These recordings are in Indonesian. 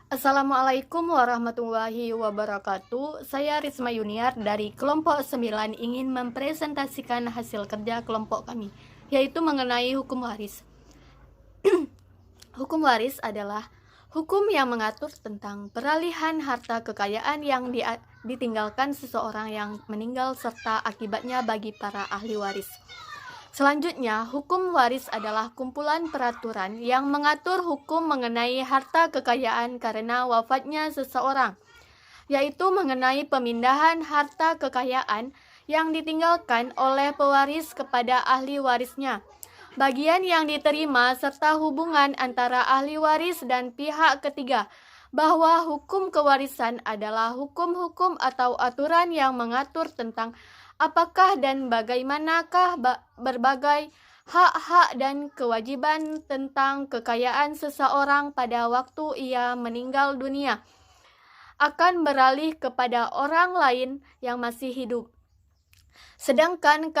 Assalamualaikum warahmatullahi wabarakatuh. Saya Risma Yuniar dari kelompok 9 ingin mempresentasikan hasil kerja kelompok kami, yaitu mengenai hukum waris. Hukum waris adalah hukum yang mengatur tentang peralihan harta kekayaan yang ditinggalkan seseorang yang meninggal serta akibatnya bagi para ahli waris. Selanjutnya, hukum waris adalah kumpulan peraturan yang mengatur hukum mengenai harta kekayaan karena wafatnya seseorang, yaitu mengenai pemindahan harta kekayaan yang ditinggalkan oleh pewaris kepada ahli warisnya, bagian yang diterima serta hubungan antara ahli waris dan pihak ketiga, bahwa hukum kewarisan adalah hukum-hukum atau aturan yang mengatur tentang apakah dan bagaimanakah berbagai hak-hak dan kewajiban tentang kekayaan seseorang pada waktu ia meninggal dunia akan beralih kepada orang lain yang masih hidup. Sedangkan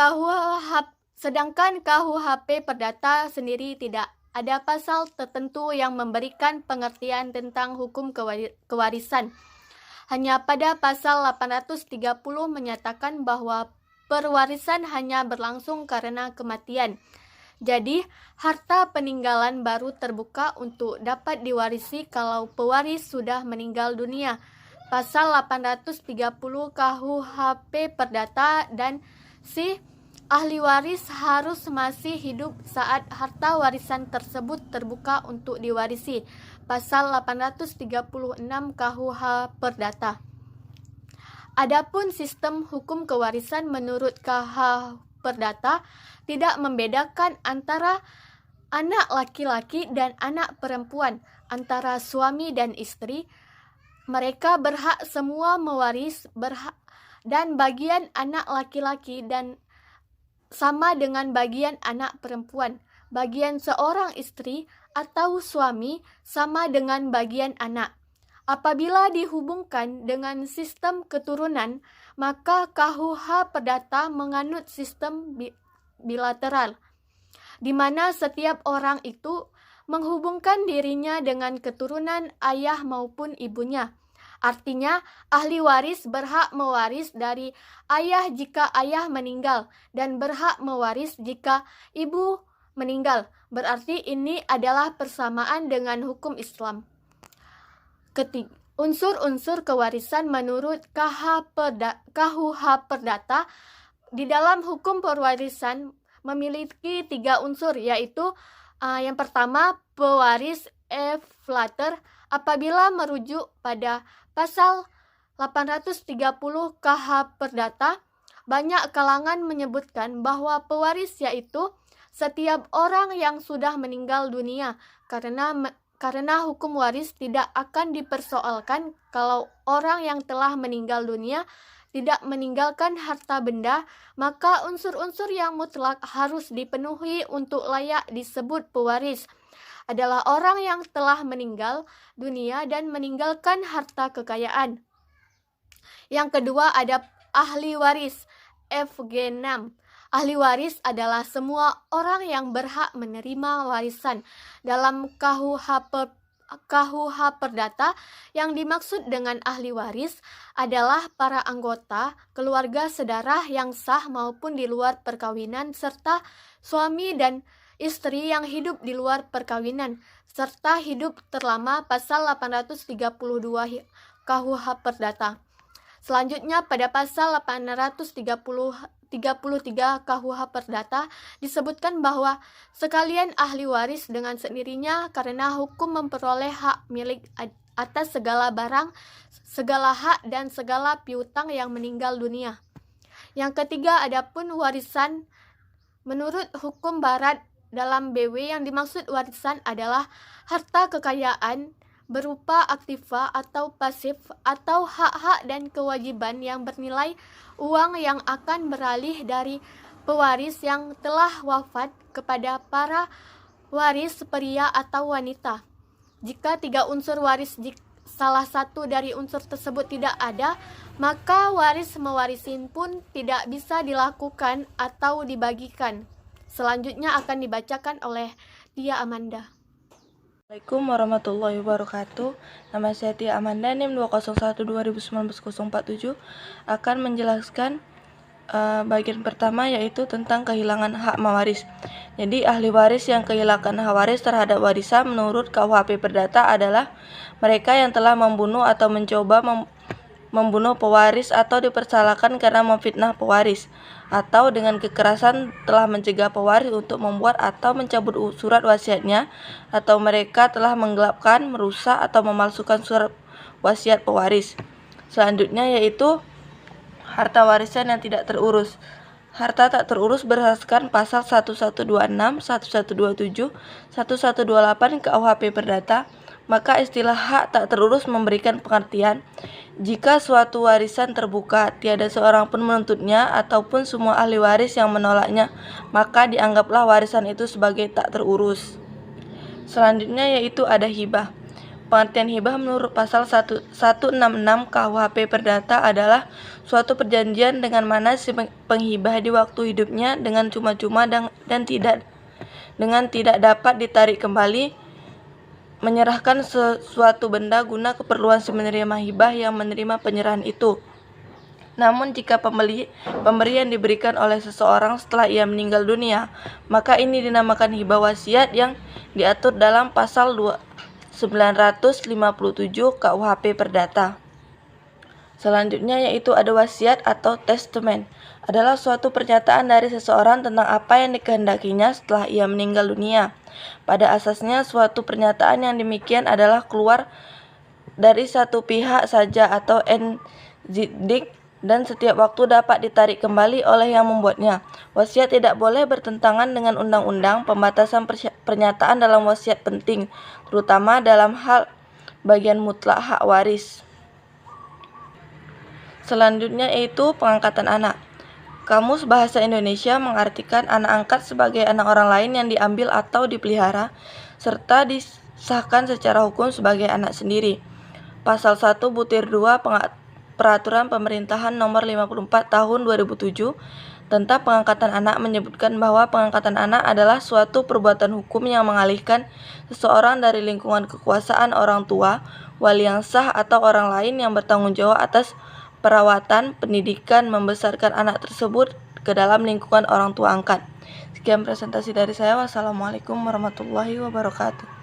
KUHP Perdata sendiri tidak ada pasal tertentu yang memberikan pengertian tentang hukum kewarisan. Hanya pada pasal 830 menyatakan bahwa perwarisan hanya berlangsung karena kematian. Jadi, harta peninggalan baru terbuka untuk dapat diwarisi kalau pewaris sudah meninggal dunia. Pasal 830 KUHP Perdata dan si ahli waris harus masih hidup saat harta warisan tersebut terbuka untuk diwarisi. Pasal 836 KUH Perdata. Adapun sistem hukum kewarisan menurut KUH Perdata tidak membedakan antara anak laki-laki dan anak perempuan, antara suami dan istri. Mereka berhak semua mewaris dan bagian anak laki-laki dan sama dengan bagian anak perempuan. Bagian seorang istri atau suami sama dengan bagian anak. Apabila dihubungkan dengan sistem keturunan, maka KUH Perdata menganut sistem bilateral, di mana setiap orang itu menghubungkan dirinya dengan keturunan ayah maupun ibunya. Artinya, ahli waris berhak mewaris dari ayah jika ayah meninggal dan berhak mewaris jika ibu meninggal. Berarti ini adalah persamaan dengan hukum Islam. Unsur-unsur kewarisan menurut KUH Perdata di dalam hukum perwarisan memiliki 3 unsur, yaitu yang pertama, pewaris flater apabila merujuk pada pasal 830 KUH Perdata. Banyak kalangan menyebutkan bahwa pewaris yaitu setiap orang yang sudah meninggal dunia, karena hukum waris tidak akan dipersoalkan kalau orang yang telah meninggal dunia tidak meninggalkan harta benda, maka unsur-unsur yang mutlak harus dipenuhi untuk layak disebut pewaris adalah orang yang telah meninggal dunia dan meninggalkan harta kekayaan. Yang kedua ada ahli waris FG6. Ahli waris adalah semua orang yang berhak menerima warisan. Dalam KUH Perdata, yang dimaksud dengan ahli waris adalah para anggota keluarga sedarah yang sah maupun di luar perkawinan, serta suami dan istri yang hidup di luar perkawinan, serta hidup terlama. Pasal 832 KUH Perdata. Selanjutnya pada pasal 833 KUH Perdata disebutkan bahwa sekalian ahli waris dengan sendirinya karena hukum memperoleh hak milik atas segala barang, segala hak dan segala piutang yang meninggal dunia. Yang ketiga, adapun warisan menurut hukum barat dalam BW, yang dimaksud warisan adalah harta kekayaan berupa aktiva atau pasif atau hak-hak dan kewajiban yang bernilai uang yang akan beralih dari pewaris yang telah wafat kepada para waris pria atau wanita. Jika 3 unsur waris salah satu dari unsur tersebut tidak ada, maka waris mewarisin pun tidak bisa dilakukan atau dibagikan. Selanjutnya akan dibacakan oleh Dia Amanda. Assalamualaikum warahmatullahi wabarakatuh. Nama saya Tia Amanda, NIM 201-2019-047, akan menjelaskan bagian pertama, yaitu tentang kehilangan hak mewaris. Jadi ahli waris yang kehilangan hak waris terhadap warisan menurut KUHP Perdata adalah mereka yang telah membunuh atau mencoba membunuh pewaris atau dipersalahkan karena memfitnah pewaris, atau dengan kekerasan telah mencegah pewaris untuk membuat atau mencabut surat wasiatnya, atau mereka telah menggelapkan, merusak, atau memalsukan surat wasiat pewaris. Selanjutnya yaitu harta warisan yang tidak terurus. Harta tak terurus berdasarkan pasal 1126, 1127, 1128 KUHP Perdata, maka istilah hak tak terurus memberikan pengertian jika suatu warisan terbuka, tiada seorang pun menuntutnya ataupun semua ahli waris yang menolaknya, maka dianggaplah warisan itu sebagai tak terurus. Selanjutnya yaitu ada hibah. Pengertian hibah menurut pasal 166 KUHP Perdata adalah suatu perjanjian dengan mana si penghibah di waktu hidupnya dengan cuma-cuma dan tidak dapat ditarik kembali menyerahkan sesuatu benda guna keperluan si penerima hibah yang menerima penyerahan itu. Namun jika pemberian diberikan oleh seseorang setelah ia meninggal dunia, maka ini dinamakan hibah wasiat yang diatur dalam pasal 957 KUHP Perdata. Selanjutnya yaitu ada wasiat atau testamen. Adalah suatu pernyataan dari seseorang tentang apa yang dikehendakinya setelah ia meninggal dunia. Pada asasnya suatu pernyataan yang demikian adalah keluar dari satu pihak saja atau enziddik dan setiap waktu dapat ditarik kembali oleh yang membuatnya. Wasiat tidak boleh bertentangan dengan undang-undang. Pembatasan pernyataan dalam wasiat penting, terutama dalam hal bagian mutlak hak waris. Selanjutnya yaitu pengangkatan anak. Kamus Bahasa Indonesia mengartikan anak angkat sebagai anak orang lain yang diambil atau dipelihara, serta disahkan secara hukum sebagai anak sendiri. Pasal 1 butir 2 Peraturan Pemerintahan Nomor 54 Tahun 2007 tentang pengangkatan anak menyebutkan bahwa pengangkatan anak adalah suatu perbuatan hukum yang mengalihkan seseorang dari lingkungan kekuasaan orang tua, wali yang sah, atau orang lain yang bertanggung jawab atas perawatan, pendidikan, membesarkan anak tersebut ke dalam lingkungan orang tua angkat. Sekian presentasi dari saya. Wassalamualaikum warahmatullahi wabarakatuh.